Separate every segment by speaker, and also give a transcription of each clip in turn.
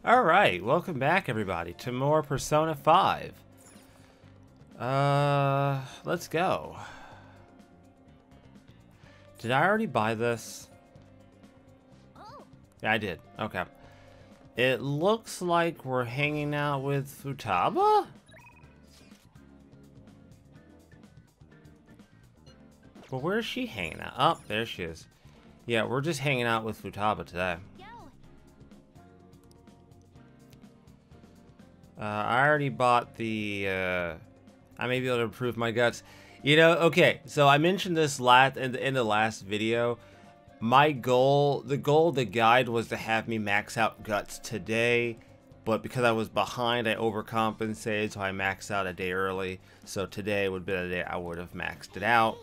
Speaker 1: Alright, welcome back everybody to more Persona 5. Let's go. Did I already buy this? Yeah, I did. Okay. It looks like we're hanging out with Futaba? Well, where is she hanging out? Oh, there she is. Yeah, we're just hanging out with Futaba today. I already bought the, I may be able to improve my guts. You know, okay, so I mentioned this in the last video. My goal, the guide was to have me max out guts today, but because I was behind, I overcompensated, so I maxed out a day early. So today would be the day I would have maxed it out.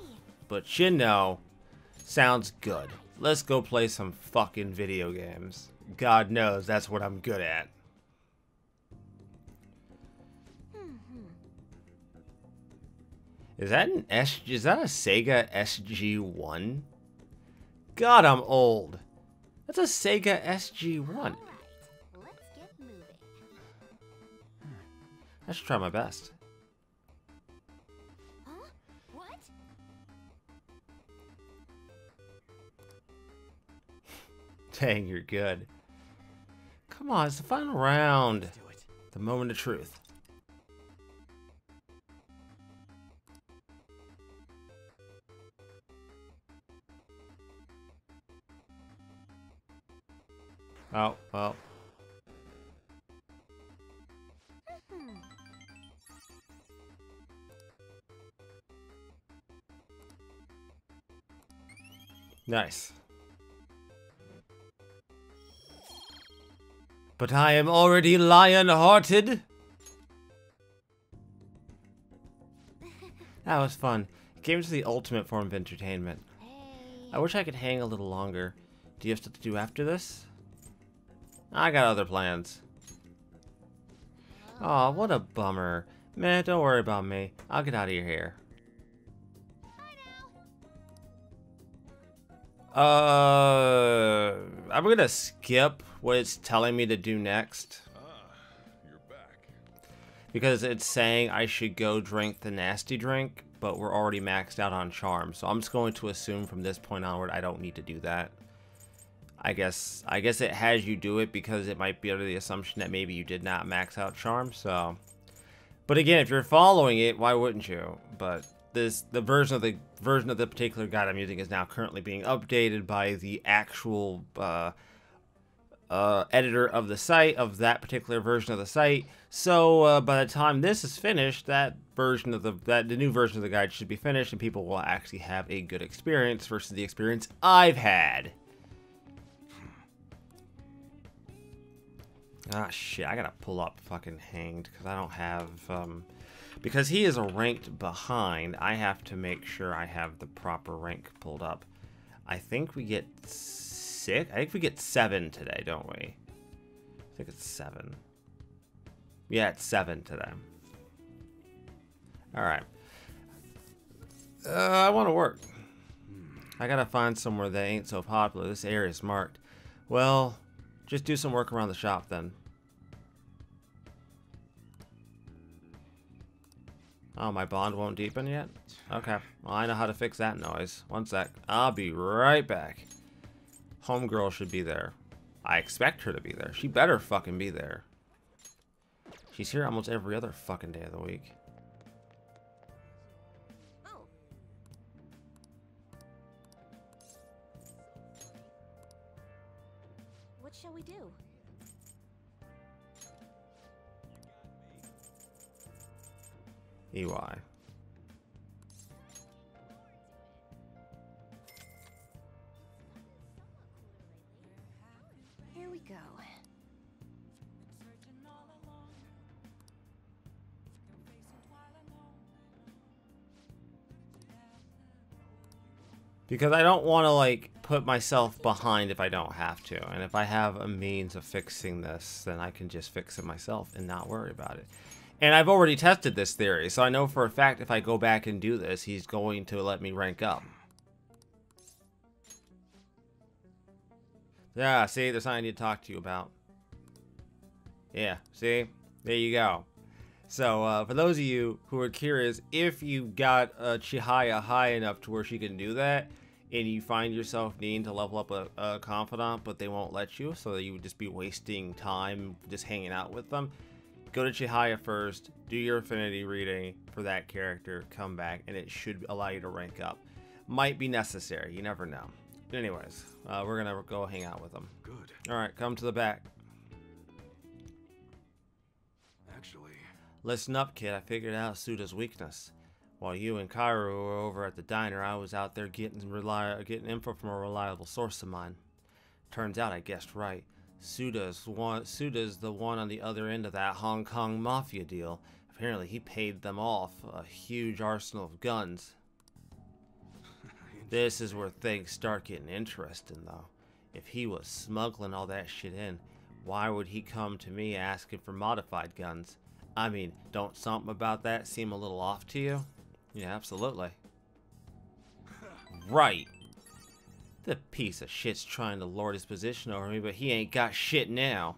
Speaker 1: But you know, sounds good. Let's go play some fucking video games. God knows that's what I'm good at. Is that a Sega SG-1? God, I'm old. That's a Sega SG-1.
Speaker 2: Let's get moving.
Speaker 1: I should try my best.
Speaker 2: Huh? What?
Speaker 1: Dang, you're good. Come on, it's the final round.
Speaker 3: Do it.
Speaker 1: The moment of truth. Oh, well. Nice. But I am already lion-hearted. That was fun. It came to the ultimate form of entertainment.
Speaker 2: Hey.
Speaker 1: I wish I could hang a little longer. Do you have stuff to do after this? I got other plans. Aw, what a bummer. Man, don't worry about me. I'll get out of your hair. I'm gonna skip what it's telling me to do next.
Speaker 3: You're back.
Speaker 1: Because it's saying I should go drink the nasty drink, but we're already maxed out on charm. So I'm just going to assume from this point onward I don't need to do that. I guess it has you do it because it might be under the assumption that maybe you did not max out charm, so. But again, if you're following it, why wouldn't you? But the version of the particular guide I'm using is now currently being updated by the actual editor of the site, of that particular version of the site. So by the time this is finished, that version of the new version of the guide should be finished, and people will actually have a good experience versus the experience I've had. Ah, shit, I gotta pull up fucking Hanged, because I don't have, because he is ranked behind, I have to make sure I have the proper rank pulled up. I think we get 6, I think we get 7 today, don't we? I think it's 7. Yeah, it's 7 today. Alright. I want to work. I gotta find somewhere that ain't so popular. This area is marked. Well, just do some work around the shop then. Oh, my bond won't deepen yet? Okay, well, I know how to fix that noise. One sec. I'll be right back. Homegirl should be there. I expect her to be there. She better fucking be there. She's here almost every other fucking day of the week.
Speaker 2: Oh. What shall we do?
Speaker 1: Iwai.
Speaker 2: Here we go.
Speaker 1: Because I don't want to, like, put myself behind if I don't have to. And if I have a means of fixing this, then I can just fix it myself and not worry about it. And I've already tested this theory, so I know for a fact if I go back and do this, he's going to let me rank up. Yeah, see, there's something I need to talk to you about. Yeah, see? There you go. So, for those of you who are curious, if you got Chihaya high enough to where she can do that, and you find yourself needing to level up a confidant, but they won't let you, so that you would just be wasting time just hanging out with them, go to Chihaya first, do your affinity reading for that character, come back, and it should allow you to rank up. Might be necessary, you never know. Anyways, we're gonna go hang out with them.
Speaker 3: Good.
Speaker 1: Alright, come to the back.
Speaker 3: Actually,
Speaker 1: Listen up, kid. I figured out Suda's weakness. While you and Kaoru were over at the diner, I was out there getting info from a reliable source of mine. Turns out I guessed right. Suda's the one on the other end of that Hong Kong mafia deal. Apparently he paid them off a huge arsenal of guns. This is where things start getting interesting, though. If he was smuggling all that shit in, why would he come to me asking for modified guns? I mean, don't something about that seem a little off to you? Yeah, absolutely. Right. The piece of shit's trying to lord his position over me, but he ain't got shit now.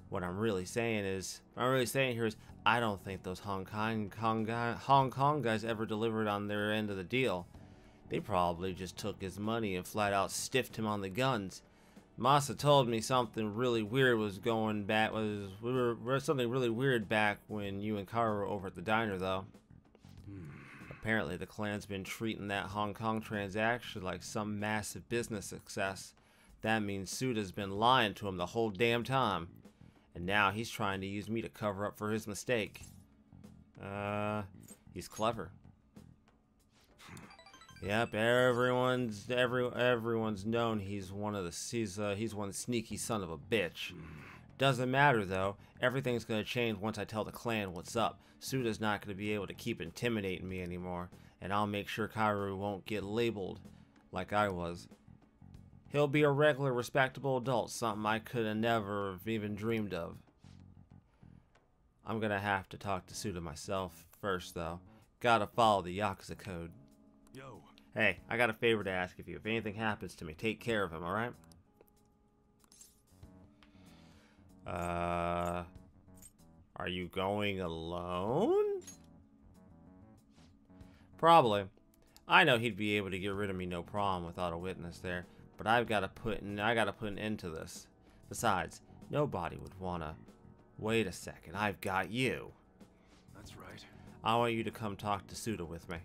Speaker 1: What I'm really saying here is, I don't think those Hong Kong guys ever delivered on their end of the deal. They probably just took his money and flat out stiffed him on the guns. Masa told me something really weird was going back. Something really weird back when you and Kara were over at the diner, though. Apparently, the clan's been treating that Hong Kong transaction like some massive business success. That means Suda's been lying to him the whole damn time. And now he's trying to use me to cover up for his mistake. He's clever. Yep, everyone's known he's one sneaky son of a bitch. Doesn't matter though. Everything's gonna change once I tell the clan what's up. Suda's not gonna be able to keep intimidating me anymore, and I'll make sure Kaoru won't get labeled like I was. He'll be a regular, respectable adult, something I could have never even dreamed of. I'm gonna have to talk to Suda myself first, though. Gotta follow the Yakuza code.
Speaker 3: yo,
Speaker 1: Hey, I got a favor to ask of you. If anything happens to me, take care of him, alright? Are you going alone? Probably. I know he'd be able to get rid of me no problem without a witness there, but I gotta put an end to this. Besides, nobody would wanna... Wait a second, I've got you.
Speaker 3: that's right.
Speaker 1: I want you to come talk to Suda with me.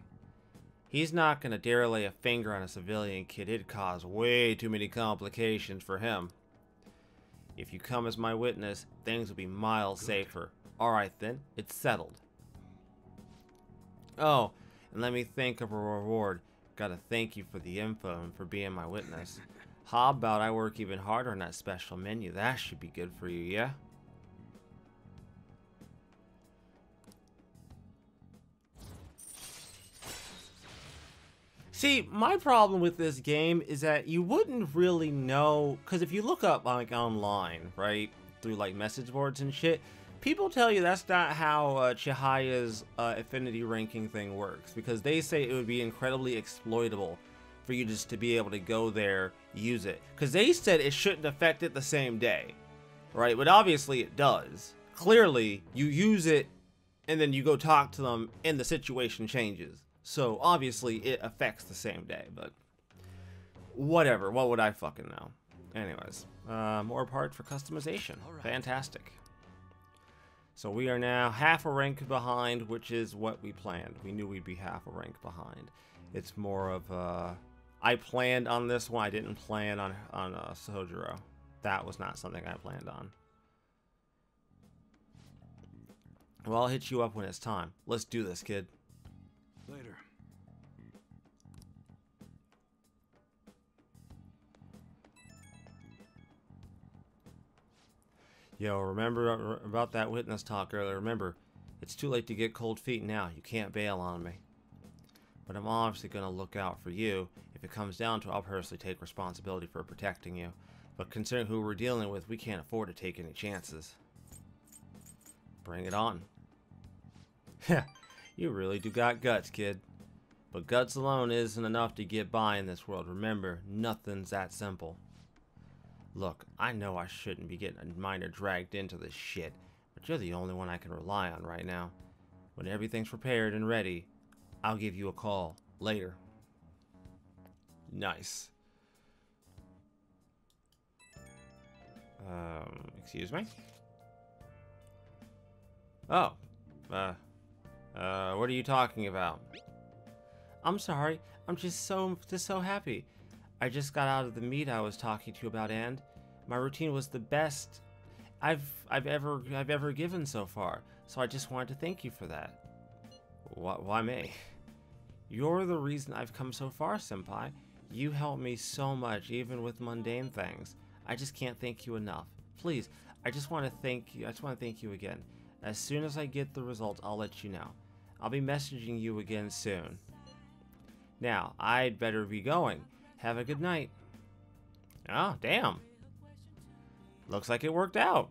Speaker 1: He's not gonna dare lay a finger on a civilian kid. It'd cause way too many complications for him. If you come as my witness, things will be miles safer. Alright then, it's settled. Oh, and let me think of a reward. Gotta thank you for the info and for being my witness. How about I work even harder on that special menu? That should be good for you, yeah? See, my problem with this game is that you wouldn't really know, because if you look up like online, right, through like message boards and shit, people tell you that's not how Chihaya's affinity ranking thing works, because they say it would be incredibly exploitable for you just to be able to go there, use it, because they said it shouldn't affect it the same day, right? But obviously it does. Clearly, you use it, and then you go talk to them, and the situation changes. So, obviously, it affects the same day, but whatever. What would I fucking know? Anyways, more parts for customization.
Speaker 3: Right.
Speaker 1: Fantastic. So we are now half a rank behind, which is what we planned. We knew we'd be half a rank behind. It's more of I planned on this one. I didn't plan on Sojiro. That was not something I planned on. Well, I'll hit you up when it's time. Let's do this, kid.
Speaker 3: Later.
Speaker 1: Yo, remember about that witness talk earlier. Remember, it's too late to get cold feet now. You can't bail on me. But I'm obviously going to look out for you. If it comes down to it, I'll personally take responsibility for protecting you. But considering who we're dealing with, we can't afford to take any chances. Bring it on. You really do got guts, kid. But guts alone isn't enough to get by in this world. Remember, nothing's that simple. Look, I know I shouldn't be getting a minor dragged into this shit, but you're the only one I can rely on right now. When everything's prepared and ready, I'll give you a call later. Nice. Excuse me? Oh. What are you talking about? I'm sorry. I'm just so happy. I just got out of the meet I was talking to you about, and my routine was the best I've ever given so far. So I just wanted to thank you for that. Why me? You're the reason I've come so far, Senpai. You helped me so much, even with mundane things. I just can't thank you enough. Please, I just want to thank you. I just want to thank you again. As soon as I get the results, I'll let you know. I'll be messaging you again soon. Now, I'd better be going. Have a good night. Oh, damn. Looks like it worked out.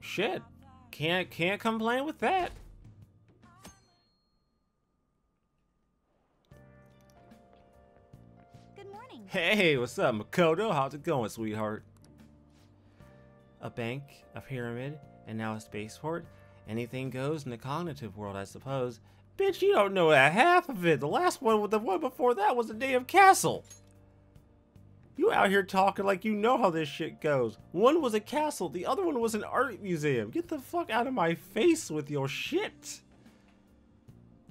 Speaker 1: Shit. Can't complain with that.
Speaker 2: Good morning.
Speaker 1: Hey, what's up, Makoto? How's it going, sweetheart? A bank, a pyramid, and now a spaceport. Anything goes in the cognitive world, I suppose. Bitch, you don't know that half of it. The last one, the one before that, was a damn castle. You out here talking like you know how this shit goes. One was a castle, the other one was an art museum. Get the fuck out of my face with your shit.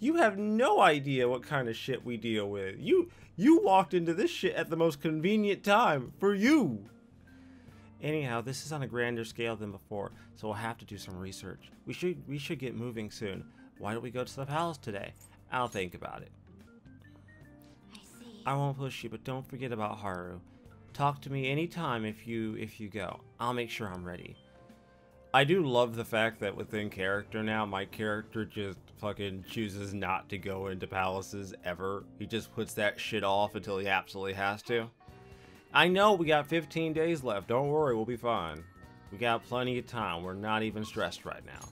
Speaker 1: You have no idea what kind of shit we deal with. You walked into this shit at the most convenient time for you. Anyhow, this is on a grander scale than before, so we'll have to do some research. We should get moving soon. Why don't we go to the palace today? I'll think about it.
Speaker 2: I see.
Speaker 1: I won't push you, but don't forget about Haru. Talk to me anytime if you go. I'll make sure I'm ready. I do love the fact that within character now, my character just fucking chooses not to go into palaces ever. He just puts that shit off until he absolutely has to. I know we got 15 days left. Don't worry, we'll be fine. We got plenty of time. We're not even stressed right now.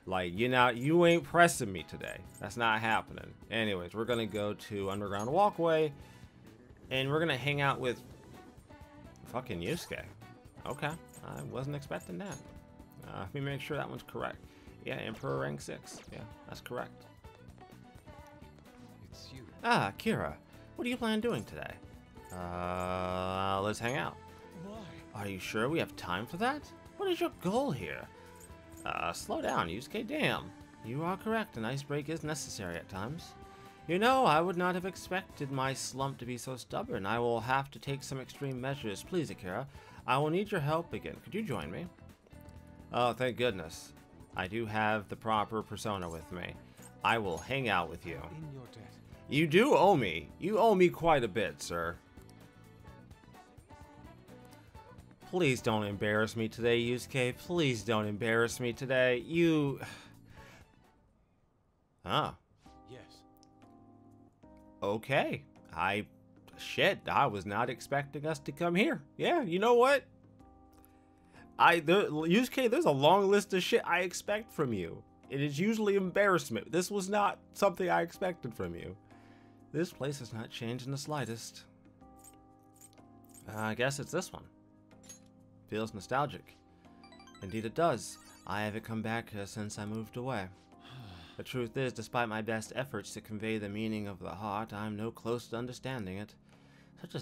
Speaker 1: Like, you ain't pressing me today. That's not happening. Anyways, we're gonna go to Underground Walkway, and we're gonna hang out with fucking Yusuke. Okay, I wasn't expecting that. Let me make sure that one's correct. Yeah, Emperor rank 6. Yeah, that's correct.
Speaker 3: It's you.
Speaker 1: Ah, Kira. What do you plan on doing today? Let's hang out.
Speaker 3: Why?
Speaker 1: Are you sure we have time for that? What is your goal here? Slow down, Yusuke, damn. You are correct, an ice break is necessary at times. You know, I would not have expected my slump to be so stubborn. I will have to take some extreme measures. Please, Akira, I will need your help again. Could you join me? Oh, thank goodness. I do have the proper persona with me. I will hang out with you.
Speaker 3: In your debt.
Speaker 1: You do owe me. You owe me quite a bit, sir. Please don't embarrass me today, Yusuke. Please don't embarrass me today. You... Huh.
Speaker 3: Yes.
Speaker 1: Okay. Shit, I was not expecting us to come here. Yeah, you know what? Yusuke, there's a long list of shit I expect from you. It is usually embarrassment. This was not something I expected from you. This place has not changed in the slightest. I guess it's this one. Feels nostalgic. Indeed it does. I haven't come back here since I moved away. The truth is, despite my best efforts to convey the meaning of the heart, I'm no close to understanding it. Such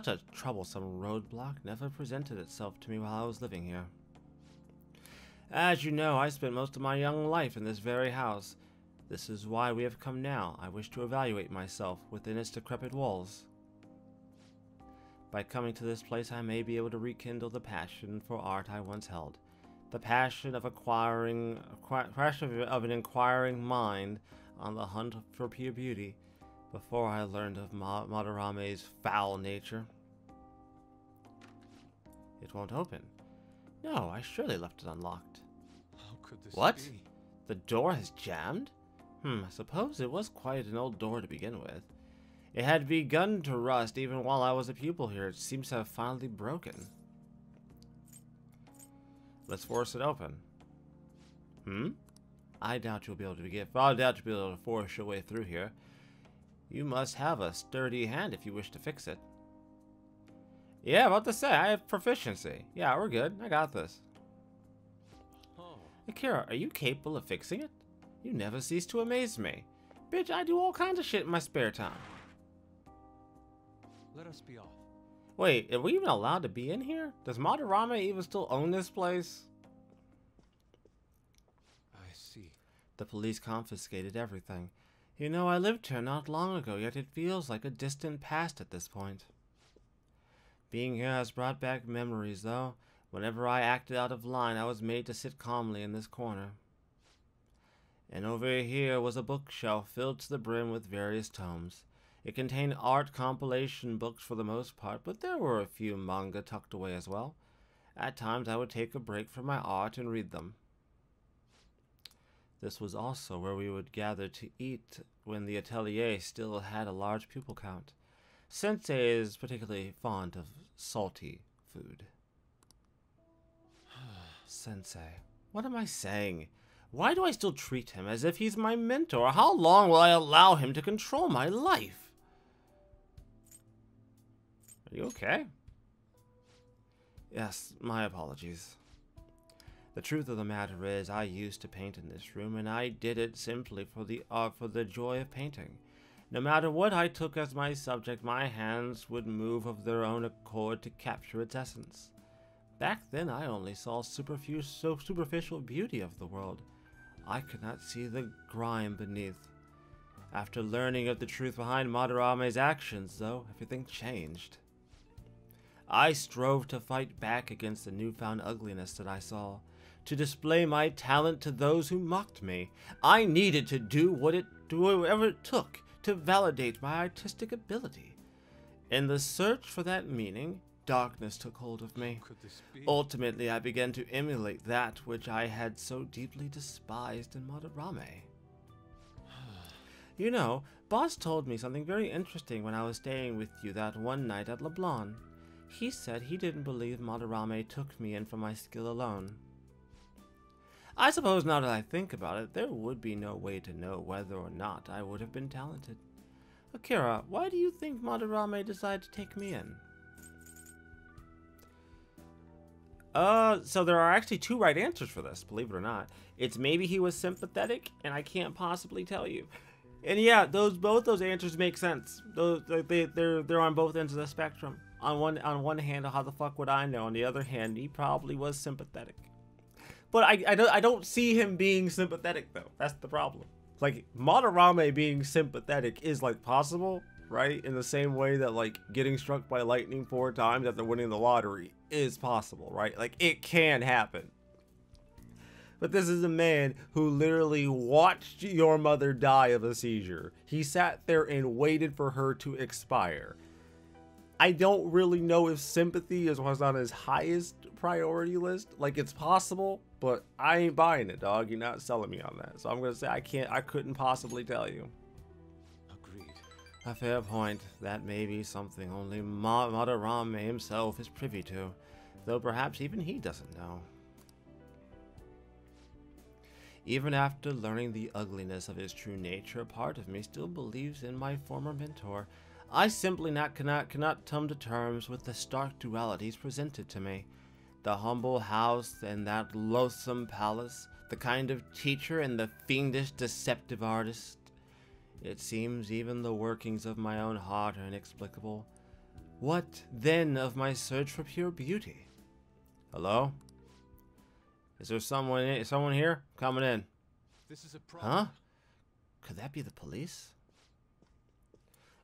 Speaker 1: a troublesome roadblock never presented itself to me while I was living here. As you know, I spent most of my young life in this very house. This is why we have come now. I wish to evaluate myself within its decrepit walls. By coming to this place, I may be able to rekindle the passion for art I once held. The passion of an inquiring mind on the hunt for pure beauty, before I learned of Madarame's foul nature. It won't open. No, I surely left it unlocked.
Speaker 3: How could this
Speaker 1: What?
Speaker 3: be?
Speaker 1: The door has jammed? I suppose it was quite an old door to begin with. It had begun to rust even while I was a pupil here. It seems to have finally broken. Let's force it open. I doubt you'll be able to force your way through here. You must have a sturdy hand if you wish to fix it. Yeah, about to say, I have proficiency. Yeah, we're good. I got this.
Speaker 3: Oh.
Speaker 1: Akira, are you capable of fixing it? You never cease to amaze me. Bitch, I do all kinds of shit in my spare time.
Speaker 3: Let us be off.
Speaker 1: Wait, are we even allowed to be in here? Does Madarame even still own this place?
Speaker 3: I see.
Speaker 1: The police confiscated everything. You know, I lived here not long ago, yet it feels like a distant past at this point. Being here has brought back memories, though. Whenever I acted out of line, I was made to sit calmly in this corner. And over here was a bookshelf filled to the brim with various tomes. It contained art compilation books for the most part, but there were a few manga tucked away as well. At times I would take a break from my art and read them. This was also where we would gather to eat when the atelier still had a large pupil count. Sensei is particularly fond of salty food. Sensei. What am I saying? Why do I still treat him as if he's my mentor? How long will I allow him to control my life? Are you okay? Yes, my apologies. The truth of the matter is, I used to paint in this room, and I did it simply for the joy of painting. No matter what I took as my subject, my hands would move of their own accord to capture its essence. Back then, I only saw superficial beauty of the world. I could not see the grime beneath. After learning of the truth behind Madarame's actions, though, everything changed. I strove to fight back against the newfound ugliness that I saw, to display my talent to those who mocked me. I needed to do whatever it took to validate my artistic ability. In the search for that meaning, darkness took hold of me.
Speaker 3: Could this be?
Speaker 1: Ultimately, I began to emulate that which I had so deeply despised in Madarame. You know, Boss told me something very interesting when I was staying with you that one night at Leblon. He said he didn't believe Madarame took me in for my skill alone. I suppose now that I think about it, there would be no way to know whether or not I would have been talented. Akira, why do you think Madarame decided to take me in? So there are actually two right answers for this, believe it or not. It's maybe he was sympathetic, and I can't possibly tell you. And yeah, both those answers make sense. They're on both ends of the spectrum. On one hand, how the fuck would I know? On the other hand, he probably was sympathetic. But I don't see him being sympathetic, though. That's the problem. Like, Madarame being sympathetic is, like, possible, right? In the same way that, like, getting struck by lightning 4 times after winning the lottery is possible, right? Like, it can happen. But this is a man who literally watched your mother die of a seizure. He sat there and waited for her to expire. I don't really know if sympathy was on his highest priority list. Like, it's possible, but I ain't buying it, dog. You're not selling me on that. So I'm gonna say I couldn't possibly tell you.
Speaker 3: Agreed.
Speaker 1: A fair point. That may be something only Madarame himself is privy to, though perhaps even he doesn't know. Even after learning the ugliness of his true nature, a part of me still believes in my former mentor. I simply cannot come to terms with the stark dualities presented to me. The humble house and that loathsome palace, the kind of teacher and the fiendish deceptive artist. It seems even the workings of my own heart are inexplicable. What, then, of my search for pure beauty? Hello? Is there someone here? Coming in.
Speaker 3: This is a problem.
Speaker 1: Huh? Could that be the police?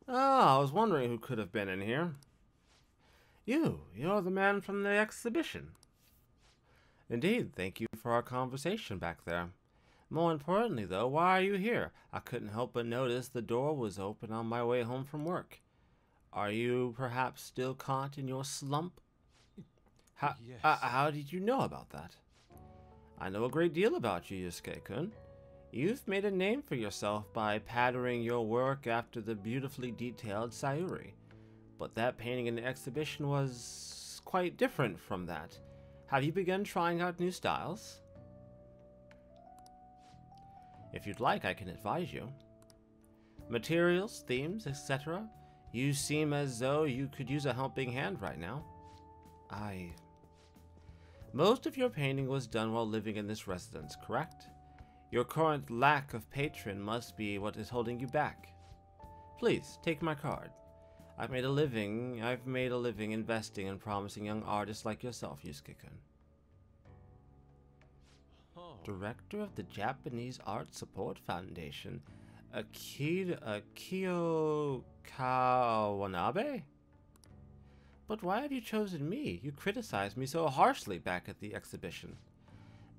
Speaker 1: Ah, I was wondering who could have been in here. You're the man from the exhibition. Indeed, thank you for our conversation back there. More importantly, though, why are you here? I couldn't help but notice the door was open on my way home from work. Are you perhaps still caught in your slump?
Speaker 3: Yes.
Speaker 1: How did you know about that? I know a great deal about you, Yusuke-kun. You've made a name for yourself by patterning your work after the beautifully detailed Sayuri. But that painting in the exhibition was quite different from that. Have you begun trying out new styles? If you'd like, I can advise you. Materials, themes, etc. You seem as though you could use a helping hand right now. Most of your painting was done while living in this residence, correct? Your current lack of patron must be what is holding you back. Please, take my card. I've made a living investing and promising young artists like yourself, Yusuke-kun.
Speaker 3: Oh.
Speaker 1: Director of the Japanese Art Support Foundation, Akio Kawanabe? But why have you chosen me? You criticized me so harshly back at the exhibition.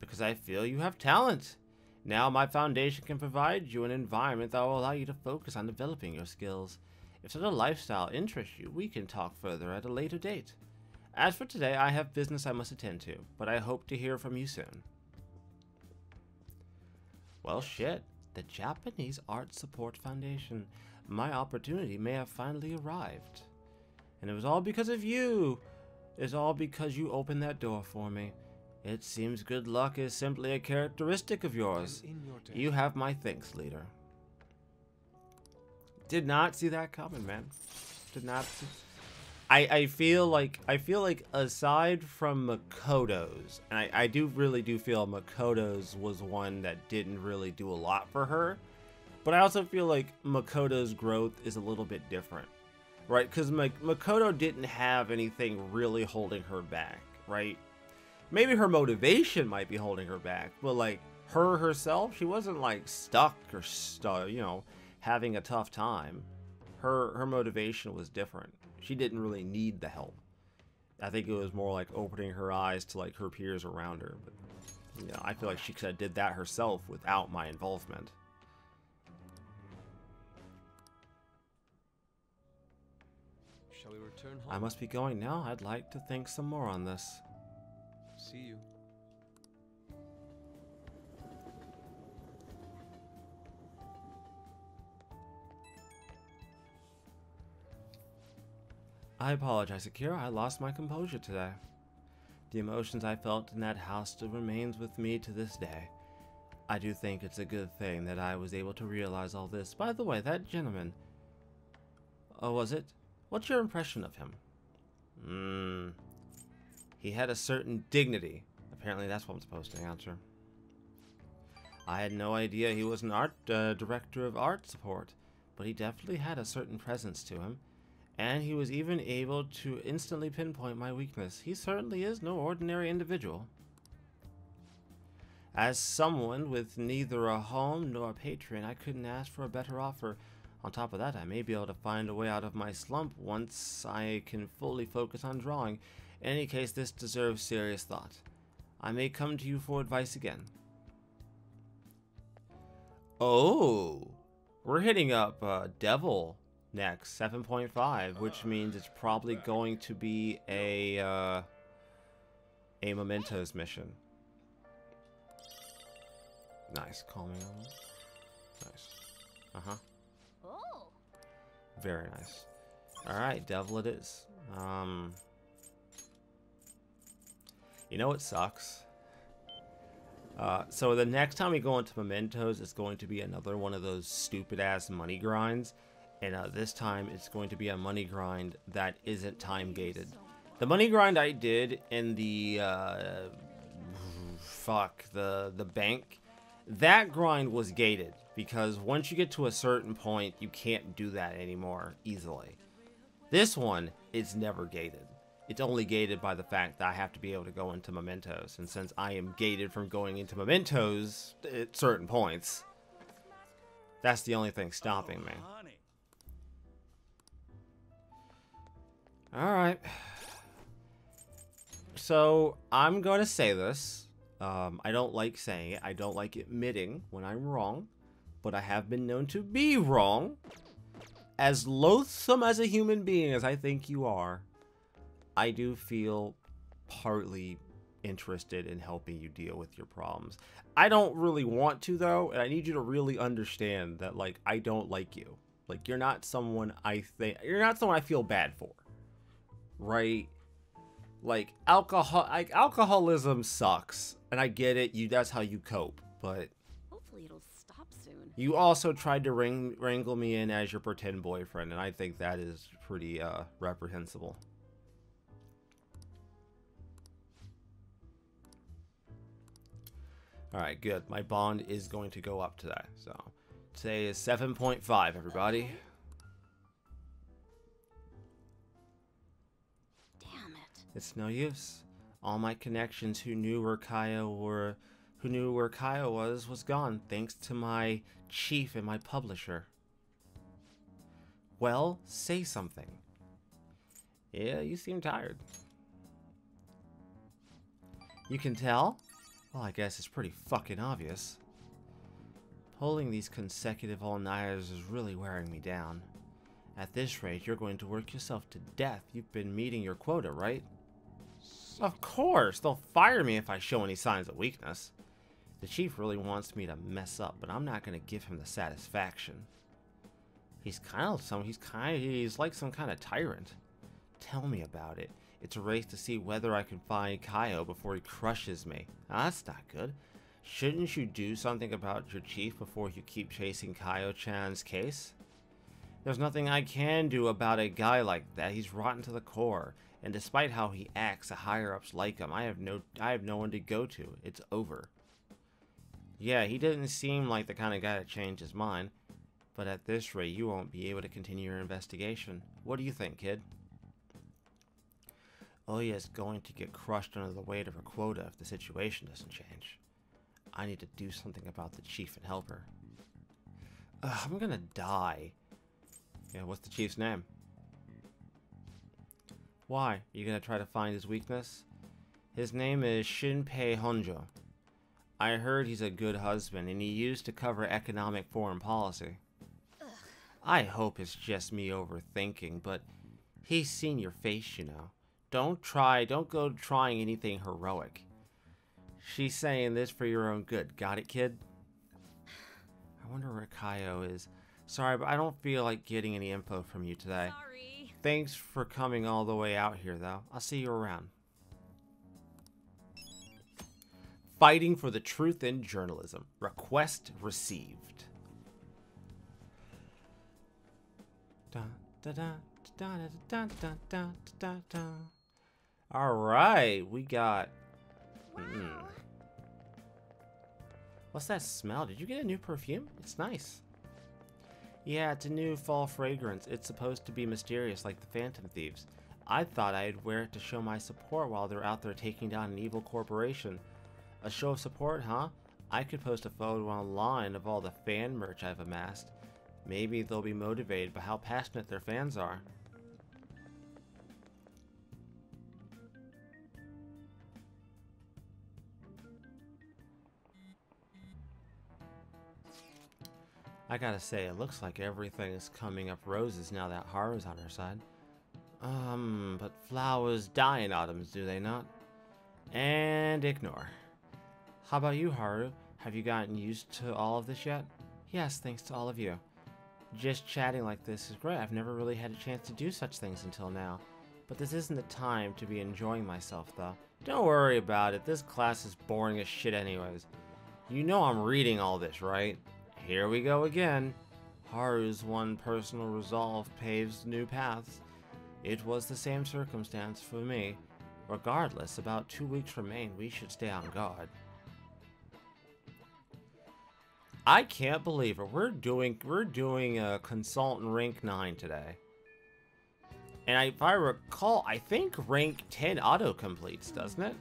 Speaker 1: Because I feel you have talent. Now my foundation can provide you an environment that will allow you to focus on developing your skills. If such a lifestyle interests you, we can talk further at a later date. As for today, I have business I must attend to, but I hope to hear from you soon. Well, shit. The Japanese Art Support Foundation. My opportunity may have finally arrived. And it was all because of you. It's all because you opened that door for me. It seems good luck is simply a characteristic of yours. You have my thanks, leader. Did not see that coming, man. Did not see. I feel like aside from Makoto's, and I really do feel Makoto's was one that didn't really do a lot for her, but I also feel like Makoto's growth is a little bit different, right? Because Makoto didn't have anything really holding her back, right? Maybe her motivation might be holding her back, but like her herself, she wasn't like stuck or you know, having a tough time. Her motivation was different. She didn't really need the help. I think it was more like opening her eyes to like her peers around her. But you know, I feel like she could have did that herself without my involvement.
Speaker 3: Shall we return home?
Speaker 1: I must be going now. I'd like to think some more on this.
Speaker 3: See you.
Speaker 1: I apologize, Akira. I lost my composure today. The emotions I felt in that house still remains with me to this day. I do think it's a good thing that I was able to realize all this. By the way, that gentleman... Oh, was it? What's your impression of him? He had a certain dignity. Apparently that's what I'm supposed to answer. I had no idea he was an art director of art support, but he definitely had a certain presence to him. And he was even able to instantly pinpoint my weakness. He certainly is no ordinary individual. As someone with neither a home nor a patron, I couldn't ask for a better offer. On top of that, I may be able to find a way out of my slump once I can fully focus on drawing. In any case, this deserves serious thought. I may come to you for advice again. Oh, we're hitting up Devil next, 7.5, which means it's probably going to be a Mementos mission. Nice, calming. Nice.
Speaker 2: Oh.
Speaker 1: Very nice. All right, Devil it is. You know what sucks? So the next time we go into Mementos, it's going to be another one of those stupid ass money grinds. And this time it's going to be a money grind that isn't time gated. The money grind I did in the the bank, that grind was gated because once you get to a certain point, you can't do that anymore easily. This one is never gated. It's only gated by the fact that I have to be able to go into Mementos, and since I am gated from going into Mementos at certain points, that's the only thing stopping me. Alright. So, I'm going to say this. I don't like saying it. I don't like admitting when I'm wrong. But I have been known to be wrong. As loathsome as a human being as I think you are, I do feel partly interested in helping you deal with your problems. I don't really want to, though, and I need you to really understand that, like, I don't like you. Like, you're not someone I feel bad for. Right? Like, alcoholism sucks, and I get it. That's how you cope, but
Speaker 2: Hopefully it'll stop soon.
Speaker 1: you also tried to wrangle me in as your pretend boyfriend, and I think that is pretty reprehensible. Alright, good. My bond is going to go up today. So, today is 7.5, everybody.
Speaker 2: Damn it.
Speaker 1: It's no use. All my connections who knew where Kaya was gone, thanks to my chief and my publisher. Well, say something. Yeah, you seem tired. You can tell? Well, I guess it's pretty fucking obvious. Pulling these consecutive all-nighters is really wearing me down. At this rate, you're going to work yourself to death. You've been meeting your quota, right?
Speaker 2: Shit.
Speaker 1: Of course! They'll fire me if I show any signs of weakness. The chief really wants me to mess up, but I'm not going to give him the satisfaction. He's like some kind of tyrant. Tell me about it. It's a race to see whether I can find Kaio before he crushes me. Now, that's not good. Shouldn't you do something about your chief before you keep chasing Kaio-chan's case? There's nothing I can do about a guy like that. He's rotten to the core. And despite how he acts, the higher-ups like him. I have no one to go to. It's over. Yeah, he didn't seem like the kind of guy to change his mind. But at this rate, you won't be able to continue your investigation. What do you think, kid? Ohya is going to get crushed under the weight of her quota if the situation doesn't change. I need to do something about the chief and help her. I'm gonna die. Yeah, what's the chief's name? Why? Are you gonna try to find his weakness? His name is Shinpei Honjo. I heard he's a good husband, and he used to cover economic foreign policy.
Speaker 2: Ugh.
Speaker 1: I hope it's just me overthinking, but he's seen your face, you know. Don't go trying anything heroic. She's saying this for your own good. Got it, kid? I wonder where Kaio is. Sorry, but I don't feel like getting any info from you today.
Speaker 2: Sorry.
Speaker 1: Thanks for coming all the way out here, though. I'll see you around. Fighting for the truth in journalism. Request received. Alright, we got... What's that smell? Did you get a new perfume? It's nice. Yeah, it's a new fall fragrance. It's supposed to be mysterious like the Phantom Thieves. I thought I'd wear it to show my support while they're out there taking down an evil corporation. A show of support, huh? I could post a photo online of all the fan merch I've amassed. Maybe they'll be motivated by how passionate their fans are. I gotta say, it looks like everything is coming up roses now that Haru's on her side. But flowers die in autumns, do they not? And ignore. How about you, Haru? Have you gotten used to all of this yet? Yes, thanks to all of you. Just chatting like this is great. I've never really had a chance to do such things until now. But this isn't the time to be enjoying myself, though. Don't worry about it. This class is boring as shit anyways. You know I'm reading all this, right? Here we go again. Haru's one personal resolve paves new paths. It was the same circumstance for me. Regardless, about 2 weeks remain. We should stay on guard. I can't believe it. We're doing a consultant rank 9 today. And if I recall, I think rank 10 auto completes, doesn't it?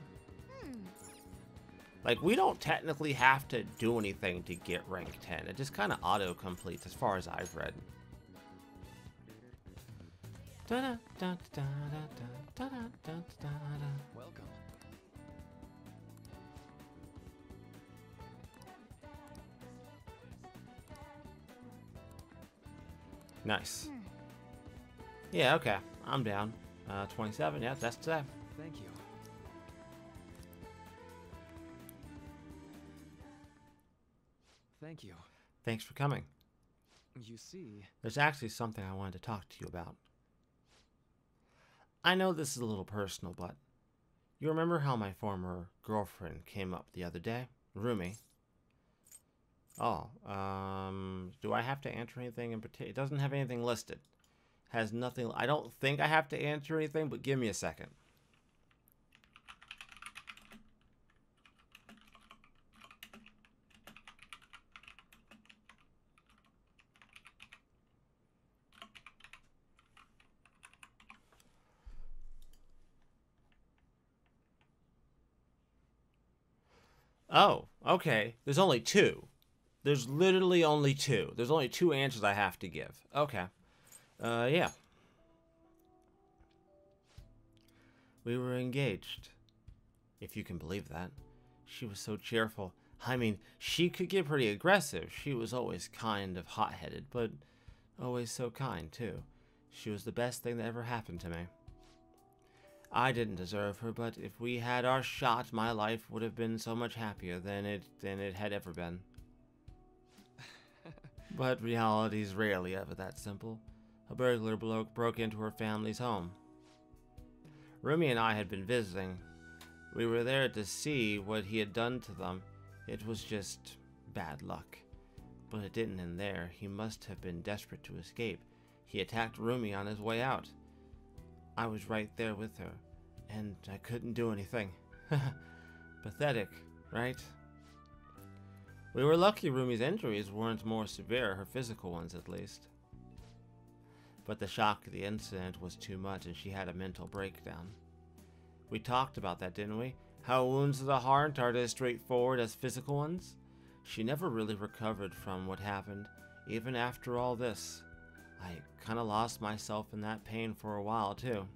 Speaker 1: Like, we don't technically have to do anything to get rank 10. It just kind of auto completes as far as I've read.
Speaker 3: Welcome.
Speaker 1: Nice. Yeah, okay. I'm down. 27, yeah, that's today.
Speaker 3: Thank you. Thank you.
Speaker 1: Thanks for coming.
Speaker 3: You see...
Speaker 1: There's actually something I wanted to talk to you about. I know this is a little personal, but you remember how my former girlfriend came up the other day? Rumi. Oh, do I have to answer anything in particular? It doesn't have anything listed. Has nothing. I don't think I have to answer anything, but give me a second. Oh, okay. There's only two. There's literally only two. There's only two answers I have to give. Okay. Yeah. We were engaged. If you can believe that. She was so cheerful. I mean, she could get pretty aggressive. She was always kind of hot-headed, but always so kind, too. She was the best thing that ever happened to me. I didn't deserve her, but if we had our shot, my life would have been so much happier than it had ever been. But reality's rarely ever that simple. A burglar broke into her family's home. Rumi and I had been visiting. We were there to see what he had done to them. It was just bad luck. But it didn't end there. He must have been desperate to escape. He attacked Rumi on his way out. I was right there with her, and I couldn't do anything. Pathetic, right? We were lucky Rumi's injuries weren't more severe, her physical ones at least. But the shock of the incident was too much, and she had a mental breakdown. We talked about that, didn't we? How wounds to the heart are as straightforward as physical ones? She never really recovered from what happened, even after all this. I kinda lost myself in that pain for a while, too.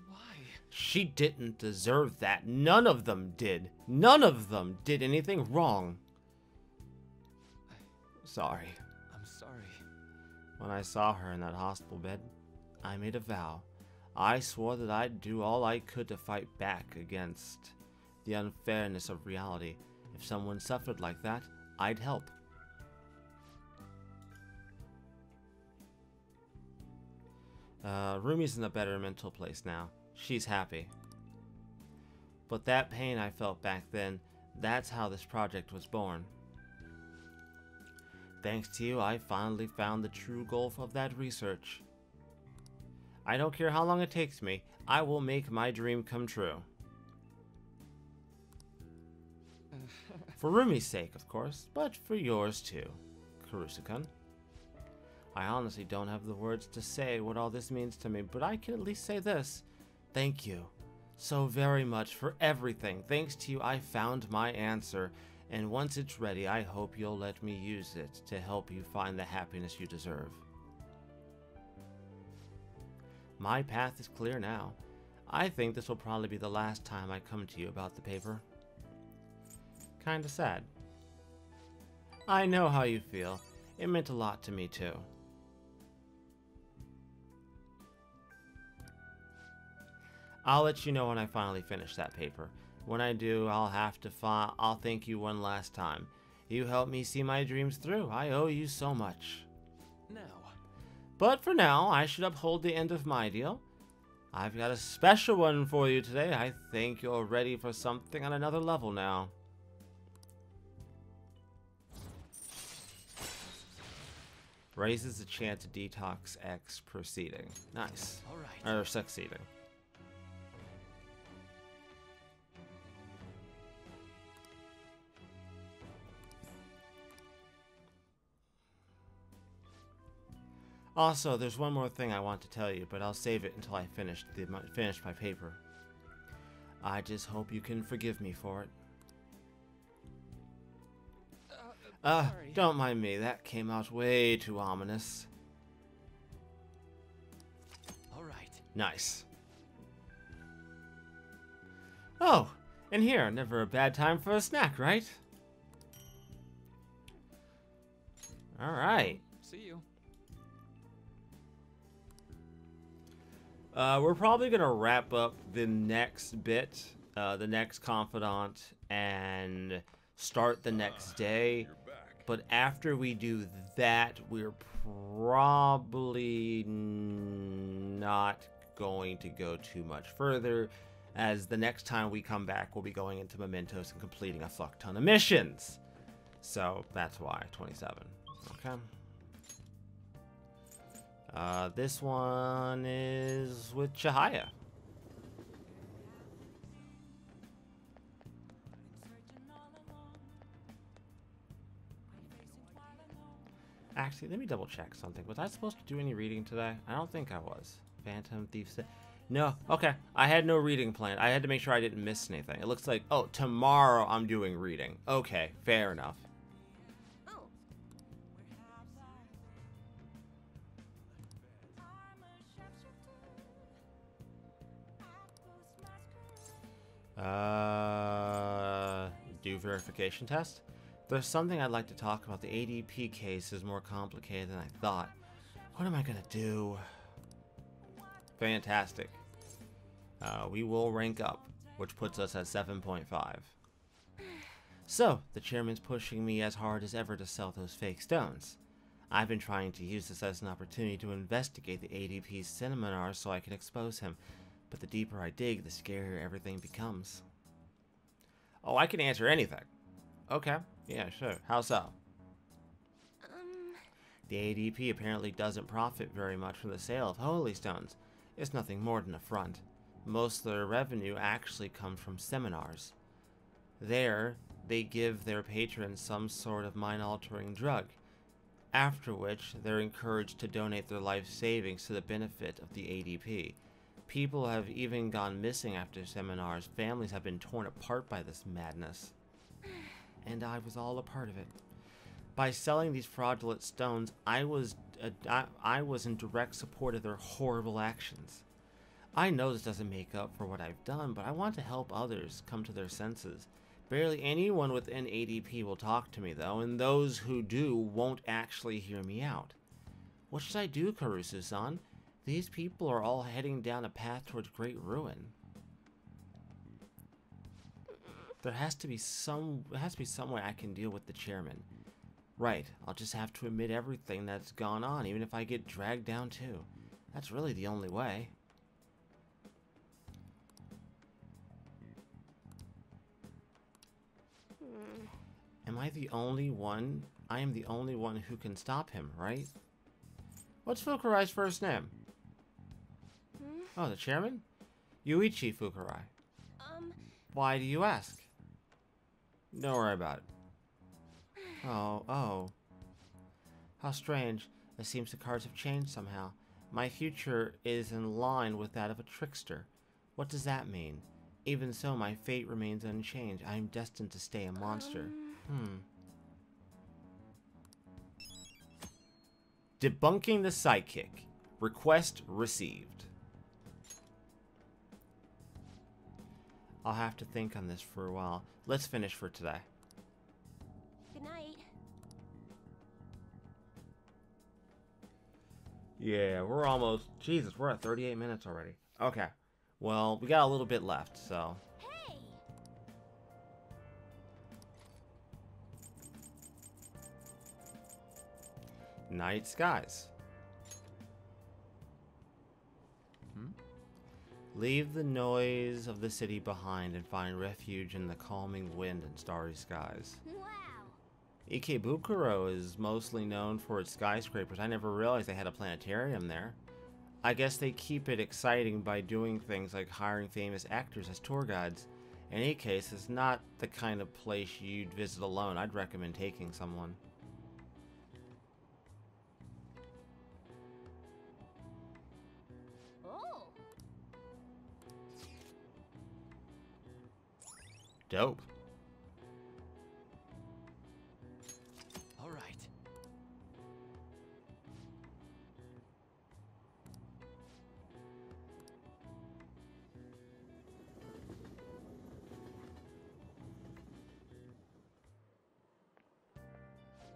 Speaker 3: Why?
Speaker 1: She didn't deserve that. None of them did. None of them did anything wrong. Sorry.
Speaker 3: I'm sorry.
Speaker 1: When I saw her in that hospital bed, I made a vow. I swore that I'd do all I could to fight back against the unfairness of reality. If someone suffered like that, I'd help. Rumi's in a better mental place now. She's happy. But that pain I felt back then, that's how this project was born. Thanks to you, I finally found the true goal of that research. I don't care how long it takes me, I will make my dream come true. For Rumi's sake, of course, but for yours too, Karusa-kun. I honestly don't have the words to say what all this means to me, but I can at least say this. Thank you so very much for everything. Thanks to you, I found my answer, and once it's ready, I hope you'll let me use it to help you find the happiness you deserve. My path is clear now. I think this will probably be the last time I come to you about the paper. Kinda sad. I know how you feel. It meant a lot to me too. I'll let you know when I finally finish that paper. When I do, I'll thank you one last time. You helped me see my dreams through. I owe you so much.
Speaker 3: Now.
Speaker 1: But for now, I should uphold the end of my deal. I've got a special one for you today. I think you're ready for something on another level now. Raises the chance to detox X proceeding. Nice.
Speaker 3: All right.
Speaker 1: Or succeeding. Also, there's one more thing I want to tell you, but I'll save it until I finish my paper. I just hope you can forgive me for it.
Speaker 3: Sorry.
Speaker 1: Don't mind me. That came out way too ominous.
Speaker 3: All right.
Speaker 1: Nice. Oh, and here, never a bad time for a snack, right? All right.
Speaker 3: See you.
Speaker 1: We're probably gonna wrap up the next bit, the next confidant, and start the next day. But after we do that, we're probably not going to go too much further, as the next time we come back, we'll be going into Mementos and completing a fuck ton of missions. So that's why 27. Okay. This one is with Chihaya. Actually, let me double check something. Was I supposed to do any reading today? I don't think I was. Phantom Thief. No, okay. I had no reading plan. I had to make sure I didn't miss anything. It looks like, oh, tomorrow I'm doing reading. Okay, fair enough.
Speaker 2: Oh.
Speaker 1: Do verification test? There's something I'd like to talk about. The ADP case is more complicated than I thought. What am I gonna do? Fantastic. We will rank up, which puts us at 7.5. So, the chairman's pushing me as hard as ever to sell those fake stones. I've been trying to use this as an opportunity to investigate the ADP's seminars so I can expose him, but the deeper I dig, the scarier everything becomes. Oh, I can answer anything. Okay, yeah, sure. How so? The ADP apparently doesn't profit very much from the sale of holy stones. It's nothing more than a front. Most of their revenue actually comes from seminars. There, they give their patrons some sort of mind-altering drug, after which they're encouraged to donate their life savings to the benefit of the ADP. People have even gone missing after seminars. Families have been torn apart by this madness. And I was all a part of it. By selling these fraudulent stones, I was in direct support of their horrible actions. I know this doesn't make up for what I've done, but I want to help others come to their senses. Barely anyone within ADP will talk to me, though, and those who do won't actually hear me out. What should I do, Karusu-san? These people are all heading down a path towards great ruin. There has to be some way I can deal with the chairman. Right, I'll just have to admit everything that's gone on, even if I get dragged down too. That's really the only way. Am I the only one? I am the only one who can stop him, right? What's Fukurai's first name? Oh, the chairman? Yuichi Fukurai. Why do you ask? Don't worry about it. Oh. How strange. It seems the cards have changed somehow. My future is in line with that of a trickster. What does that mean? Even so, my fate remains unchanged. I am destined to stay a monster. Debunking the Psychic. Request received. I'll have to think on this for a while. Let's finish for today.
Speaker 2: Good night.
Speaker 1: Yeah, we're almost... Jesus, we're at 38 minutes already. Okay. Well, we got a little bit left, so...
Speaker 2: Hey!
Speaker 1: Night skies. Leave the noise of the city behind and find refuge in the calming wind and starry skies.
Speaker 2: Wow!
Speaker 1: Ikebukuro is mostly known for its skyscrapers. I never realized they had a planetarium there. I guess they keep it exciting by doing things like hiring famous actors as tour guides. In any case, it's not the kind of place you'd visit alone. I'd recommend taking someone.
Speaker 2: Oh!
Speaker 1: Dope.
Speaker 3: All right.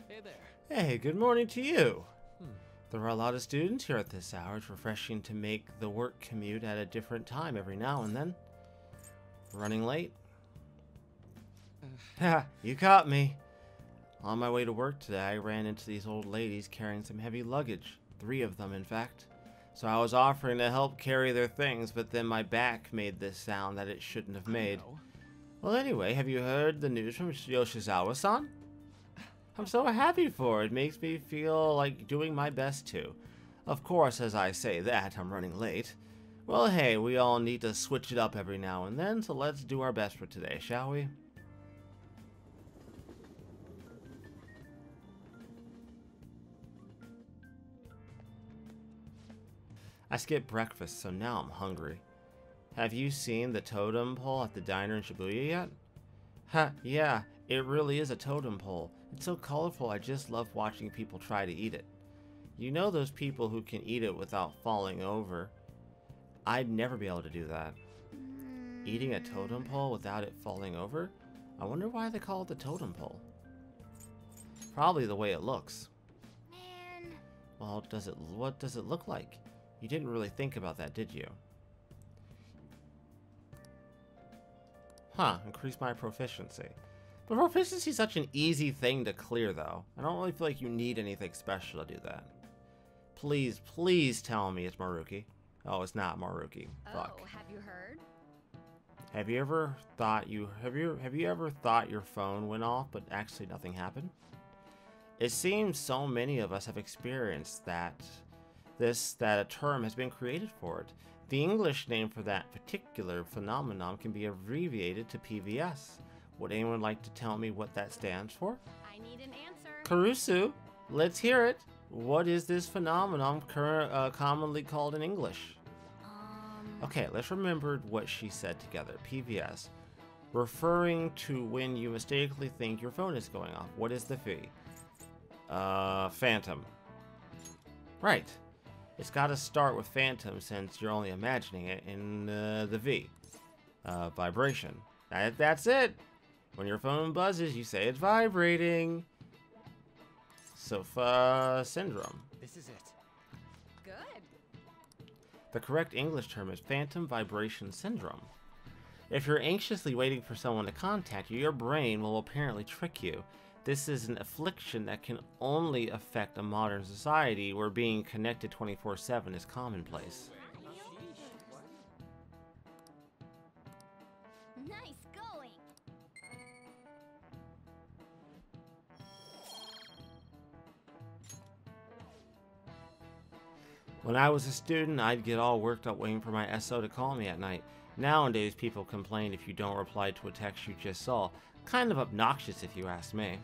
Speaker 3: Hey there.
Speaker 1: Hey, good morning to you. There are a lot of students here at this hour. It's refreshing to make the work commute at a different time every now and then. Running late? Ha, you caught me. On my way to work today, I ran into these old ladies carrying some heavy luggage. 3 of them, in fact. So I was offering to help carry their things, but then my back made this sound that it shouldn't have made. Well, anyway, have you heard the news from Yoshizawa-san? I'm so happy for it. It makes me feel like doing my best too. Of course, as I say that, I'm running late. Well, hey, we all need to switch it up every now and then, so let's do our best for today, shall we? I skipped breakfast, so now I'm hungry. Have you seen the totem pole at the diner in Shibuya yet? Ha, yeah, it really is a totem pole. It's so colorful, I just love watching people try to eat it. You know those people who can eat it without falling over. I'd never be able to do that. Eating a totem pole without it falling over? I wonder why they call it the totem pole. Probably the way it looks.
Speaker 2: Man.
Speaker 1: Well, what does it look like? You didn't really think about that, did you? Huh, increase my proficiency. But proficiency is such an easy thing to clear, though. I don't really feel like you need anything special to do that. Please, please tell me it's Maruki. Oh, it's not Maruki. Fuck.
Speaker 2: Oh, have you heard?
Speaker 1: Have you ever thought your phone went off, but actually nothing happened? It seems so many of us have experienced that a term has been created for it. The English name for that particular phenomenon can be abbreviated to PVS. Would anyone like to tell me what that stands for?
Speaker 2: I need an answer.
Speaker 1: Karusu, let's hear it. What is this phenomenon commonly called in English? Okay, let's remember what she said together. PVS, referring to when you mistakenly think your phone is going off. What is the fee? Phantom. Right. It's got to start with phantom since you're only imagining it in the V. Vibration. That's it. When your phone buzzes, you say it's vibrating. Sofa syndrome.
Speaker 3: This is it.
Speaker 2: Good.
Speaker 1: The correct English term is phantom vibration syndrome. If you're anxiously waiting for someone to contact you, your brain will apparently trick you. This is an affliction that can only affect a modern society where being connected 24/7 is commonplace.
Speaker 2: Nice going.
Speaker 1: When I was a student, I'd get all worked up waiting for my SO to call me at night. Nowadays, people complain if you don't reply to a text you just saw. Kind of obnoxious if you ask me.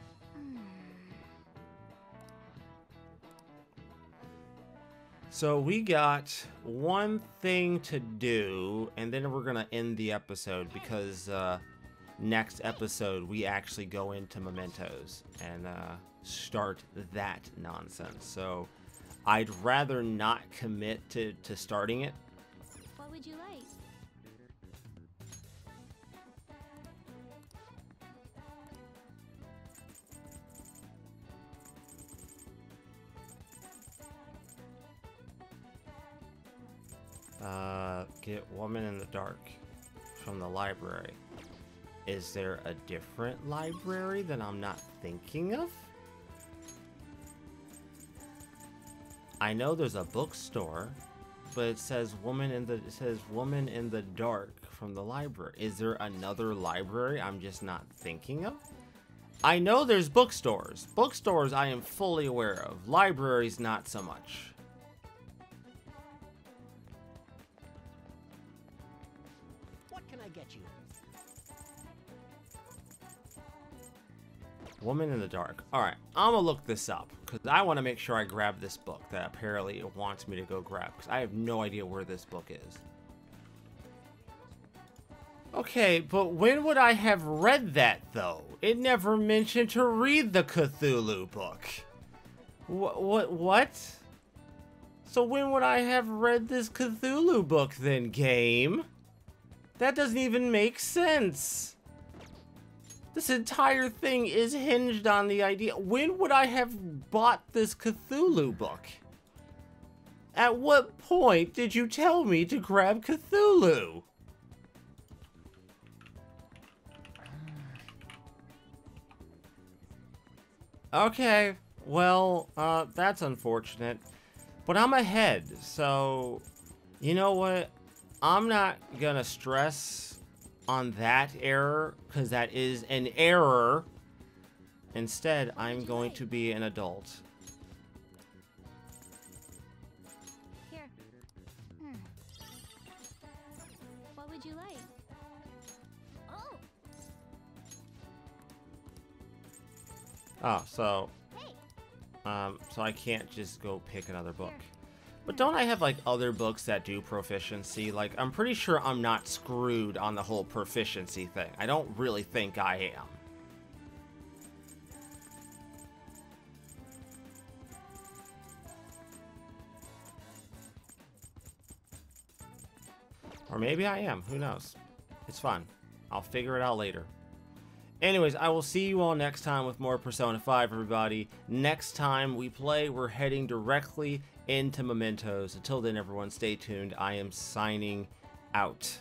Speaker 1: So we got one thing to do, and then we're gonna end the episode because next episode we actually go into Mementos and start that nonsense. So I'd rather not commit to starting it.
Speaker 2: What would you like?
Speaker 1: Get Woman in the Dark from the library. Is there a different library that I'm not thinking of? I know there's a bookstore, but it says Woman in the Dark from the library. Is there another library I'm just not thinking of? I know there's bookstores. Bookstores I am fully aware of. Libraries not so much.
Speaker 3: What can I get you?
Speaker 1: Woman in the Dark. Alright, I'm gonna look this up because I want to make sure I grab this book that apparently it wants me to go grab because I have no idea where this book is. Okay, but when would I have read that though? It never mentioned to read the Cthulhu book. What? So when would I have read this Cthulhu book then, game? That doesn't even make sense. This entire thing is hinged on the idea. When would I have bought this Cthulhu book? At what point did you tell me to grab Cthulhu? Okay, well, that's unfortunate. But I'm ahead, so you know what? I'm not gonna stress on that error, because that is an error. Instead, I'm going to be an adult.
Speaker 2: Here. What would you like? Oh.
Speaker 1: Oh, so
Speaker 2: Hey.
Speaker 1: so I can't just go pick another book. But don't I have, like, other books that do proficiency? Like, I'm pretty sure I'm not screwed on the whole proficiency thing. I don't really think I am. Or maybe I am. Who knows? It's fun. I'll figure it out later. Anyways, I will see you all next time with more Persona 5, everybody. Next time we play, we're heading directly into Mementos. Until then, everyone, stay tuned. I am signing out.